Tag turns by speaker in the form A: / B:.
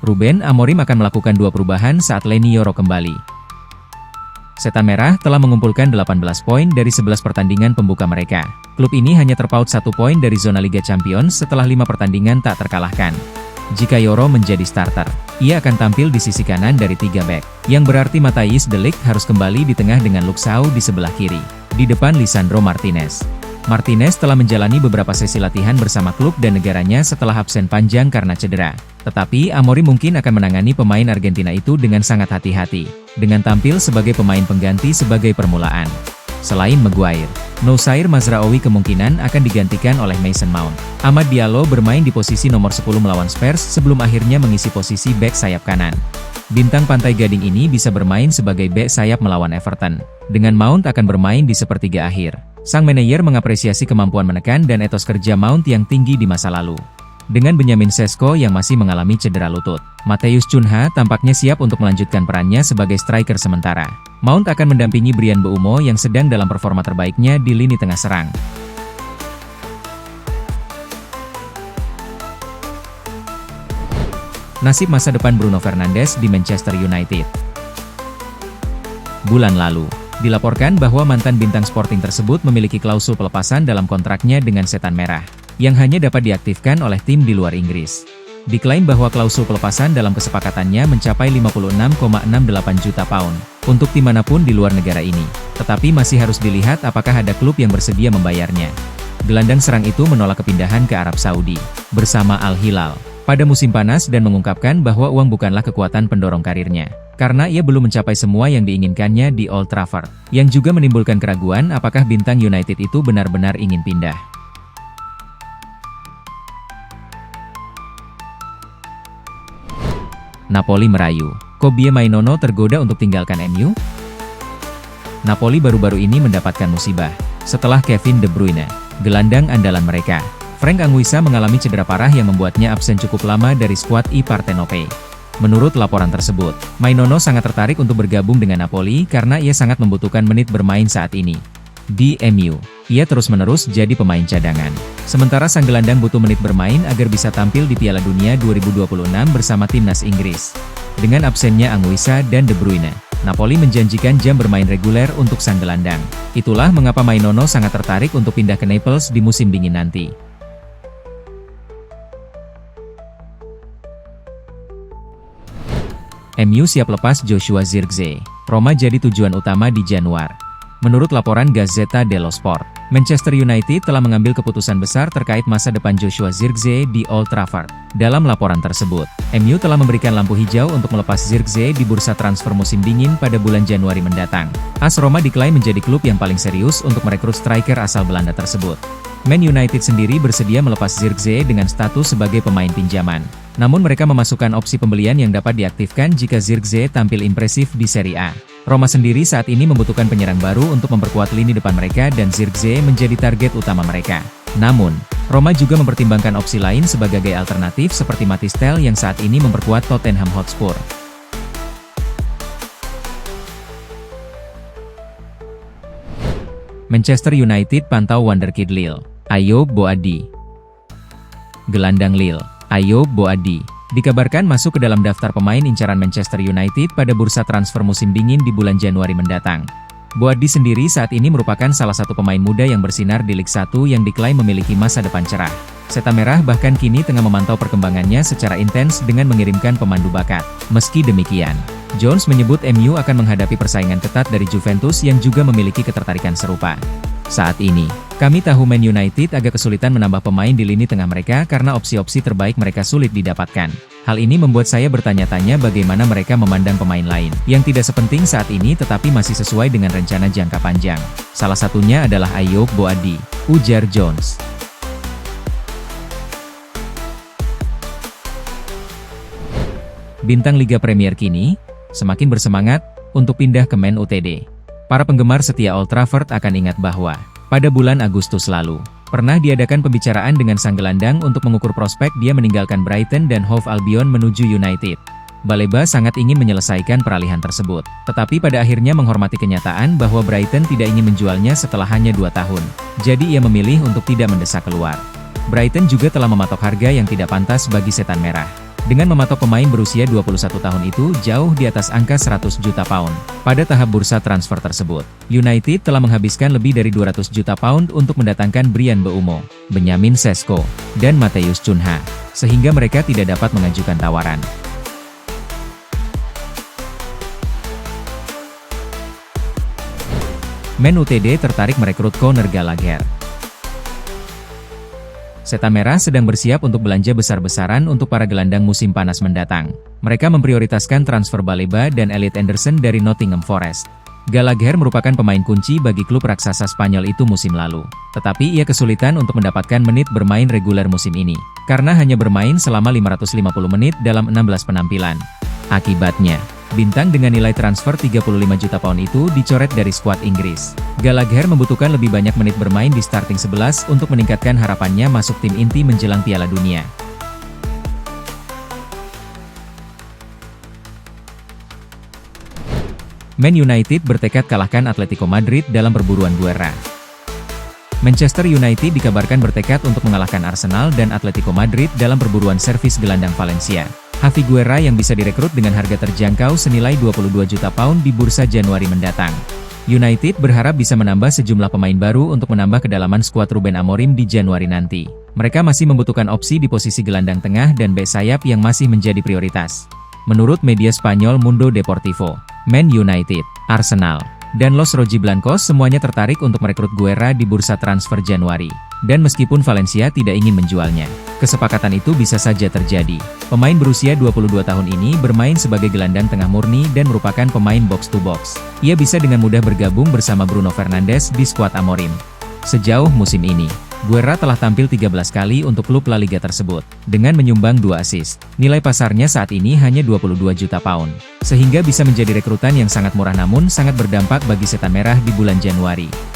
A: Ruben Amorim akan melakukan 2 perubahan saat Leny Yoro kembali. Setan Merah telah mengumpulkan 18 poin dari 11 pertandingan pembuka mereka. Klub ini hanya terpaut 1 poin dari zona Liga Champions setelah 5 pertandingan tak terkalahkan. Jika Yoro menjadi starter, ia akan tampil di sisi kanan dari 3 bek, yang berarti Matthijs de Ligt harus kembali di tengah dengan Luke Shaw di sebelah kiri, di depan Lisandro Martinez. Martinez telah menjalani beberapa sesi latihan bersama klub dan negaranya setelah absen panjang karena cedera. Tetapi Amorim mungkin akan menangani pemain Argentina itu dengan sangat hati-hati, dengan tampil sebagai pemain pengganti sebagai permulaan. Selain Maguire, Noussair Mazraoui kemungkinan akan digantikan oleh Mason Mount. Amad Diallo bermain di posisi nomor 10 melawan Spurs sebelum akhirnya mengisi posisi bek sayap kanan. Bintang Pantai Gading ini bisa bermain sebagai bek sayap melawan Everton, dengan Mount akan bermain di sepertiga akhir. Sang manajer mengapresiasi kemampuan menekan dan etos kerja Mount yang tinggi di masa lalu. Dengan Benjamin Sesko yang masih mengalami cedera lutut, Matheus Cunha tampaknya siap untuk melanjutkan perannya sebagai striker sementara. Mount akan mendampingi Bryan Mbeumo yang sedang dalam performa terbaiknya di lini tengah serang. Nasib masa depan Bruno Fernandes di Manchester United. Bulan lalu, dilaporkan bahwa mantan bintang Sporting tersebut memiliki klausul pelepasan dalam kontraknya dengan Setan Merah, yang hanya dapat diaktifkan oleh tim di luar Inggris. Diklaim bahwa klausul pelepasan dalam kesepakatannya mencapai 56,68 juta pound, untuk tim manapun di luar negara ini, tetapi masih harus dilihat apakah ada klub yang bersedia membayarnya. Gelandang serang itu menolak kepindahan ke Arab Saudi, bersama Al Hilal, pada musim panas dan mengungkapkan bahwa uang bukanlah kekuatan pendorong karirnya, karena ia belum mencapai semua yang diinginkannya di Old Trafford, yang juga menimbulkan keraguan apakah bintang United itu benar-benar ingin pindah. Napoli merayu, Kobie Mainoo tergoda untuk tinggalkan MU? Napoli baru-baru ini mendapatkan musibah, setelah Kevin De Bruyne, gelandang andalan mereka, Frank Anguissa mengalami cedera parah yang membuatnya absen cukup lama dari skuad I Partenope. Menurut laporan tersebut, Mainoo sangat tertarik untuk bergabung dengan Napoli karena ia sangat membutuhkan menit bermain saat ini. Di MU, ia terus-menerus jadi pemain cadangan. Sementara sang gelandang butuh menit bermain agar bisa tampil di Piala Dunia 2026 bersama timnas Inggris. Dengan absennya Anguissa dan De Bruyne, Napoli menjanjikan jam bermain reguler untuk sang gelandang. Itulah mengapa Mainoo sangat tertarik untuk pindah ke Naples di musim dingin nanti. MU siap lepas Joshua Zirkzee, Roma jadi tujuan utama di Januari. Menurut laporan Gazzetta dello Sport, Manchester United telah mengambil keputusan besar terkait masa depan Joshua Zirkzee di Old Trafford. Dalam laporan tersebut, MU telah memberikan lampu hijau untuk melepas Zirkzee di bursa transfer musim dingin pada bulan Januari mendatang. AS Roma diklaim menjadi klub yang paling serius untuk merekrut striker asal Belanda tersebut. Man United sendiri bersedia melepas Zirkzee dengan status sebagai pemain pinjaman. Namun mereka memasukkan opsi pembelian yang dapat diaktifkan jika Zirkzee tampil impresif di Serie A. Roma sendiri saat ini membutuhkan penyerang baru untuk memperkuat lini depan mereka dan Zirkzee menjadi target utama mereka. Namun, Roma juga mempertimbangkan opsi lain sebagai alternatif seperti Mathys Tel yang saat ini memperkuat Tottenham Hotspur. Manchester United pantau wonderkid Lille, Ayoub Boadi. Gelandang Lille, Ayoub Boadi, dikabarkan masuk ke dalam daftar pemain incaran Manchester United pada bursa transfer musim dingin di bulan Januari mendatang. Boadi sendiri saat ini merupakan salah satu pemain muda yang bersinar di Liga 1 yang diklaim memiliki masa depan cerah. Setan Merah bahkan kini tengah memantau perkembangannya secara intens dengan mengirimkan pemandu bakat. Meski demikian, Jones menyebut MU akan menghadapi persaingan ketat dari Juventus yang juga memiliki ketertarikan serupa. Saat ini, kami tahu Man United agak kesulitan menambah pemain di lini tengah mereka karena opsi-opsi terbaik mereka sulit didapatkan. Hal ini membuat saya bertanya-tanya bagaimana mereka memandang pemain lain, yang tidak sepenting saat ini tetapi masih sesuai dengan rencana jangka panjang. Salah satunya adalah Ayoub Boadi, ujar Jones. Bintang Liga Premier kini semakin bersemangat untuk pindah ke Man Utd. Para penggemar setia Old Trafford akan ingat bahwa pada bulan Agustus lalu, pernah diadakan pembicaraan dengan sang gelandang untuk mengukur prospek dia meninggalkan Brighton dan Hove Albion menuju United. Baleba sangat ingin menyelesaikan peralihan tersebut, tetapi pada akhirnya menghormati kenyataan bahwa Brighton tidak ingin menjualnya setelah hanya 2 tahun. Jadi ia memilih untuk tidak mendesak keluar. Brighton juga telah mematok harga yang tidak pantas bagi Setan Merah. Dengan mematok pemain berusia 21 tahun itu jauh di atas angka 100 juta pound. Pada tahap bursa transfer tersebut, United telah menghabiskan lebih dari 200 juta pound untuk mendatangkan Bryan Mbeumo, Benjamin Sesko, dan Matheus Cunha, sehingga mereka tidak dapat mengajukan tawaran. Man Utd tertarik merekrut Conor Gallagher. Setan Merah sedang bersiap untuk belanja besar-besaran untuk para gelandang musim panas mendatang. Mereka memprioritaskan transfer Baleba dan Elliot Anderson dari Nottingham Forest. Gallagher merupakan pemain kunci bagi klub raksasa Spanyol itu musim lalu. Tetapi ia kesulitan untuk mendapatkan menit bermain reguler musim ini, karena hanya bermain selama 550 menit dalam 16 penampilan. Akibatnya, bintang dengan nilai transfer 35 juta pound itu dicoret dari skuad Inggris. Gallagher membutuhkan lebih banyak menit bermain di starting 11 untuk meningkatkan harapannya masuk tim inti menjelang Piala Dunia. Man United bertekad kalahkan Atletico Madrid dalam perburuan Guerra. Manchester United dikabarkan bertekad untuk mengalahkan Arsenal dan Atletico Madrid dalam perburuan servis gelandang Valencia, Javi Guerra, yang bisa direkrut dengan harga terjangkau senilai 22 juta pound di bursa Januari mendatang. United berharap bisa menambah sejumlah pemain baru untuk menambah kedalaman skuad Ruben Amorim di Januari nanti. Mereka masih membutuhkan opsi di posisi gelandang tengah dan bek sayap yang masih menjadi prioritas. Menurut media Spanyol Mundo Deportivo, Man United, Arsenal, dan Los Rojiblancos semuanya tertarik untuk merekrut Guerra di bursa transfer Januari. Dan meskipun Valencia tidak ingin menjualnya, kesepakatan itu bisa saja terjadi. Pemain berusia 22 tahun ini bermain sebagai gelandang tengah murni dan merupakan pemain box-to-box. Ia bisa dengan mudah bergabung bersama Bruno Fernandes di skuad Amorim. Sejauh musim ini, Guerra telah tampil 13 kali untuk klub La Liga tersebut, dengan menyumbang 2 assist. Nilai pasarnya saat ini hanya 22 juta pound, sehingga bisa menjadi rekrutan yang sangat murah namun sangat berdampak bagi Setan Merah di bulan Januari.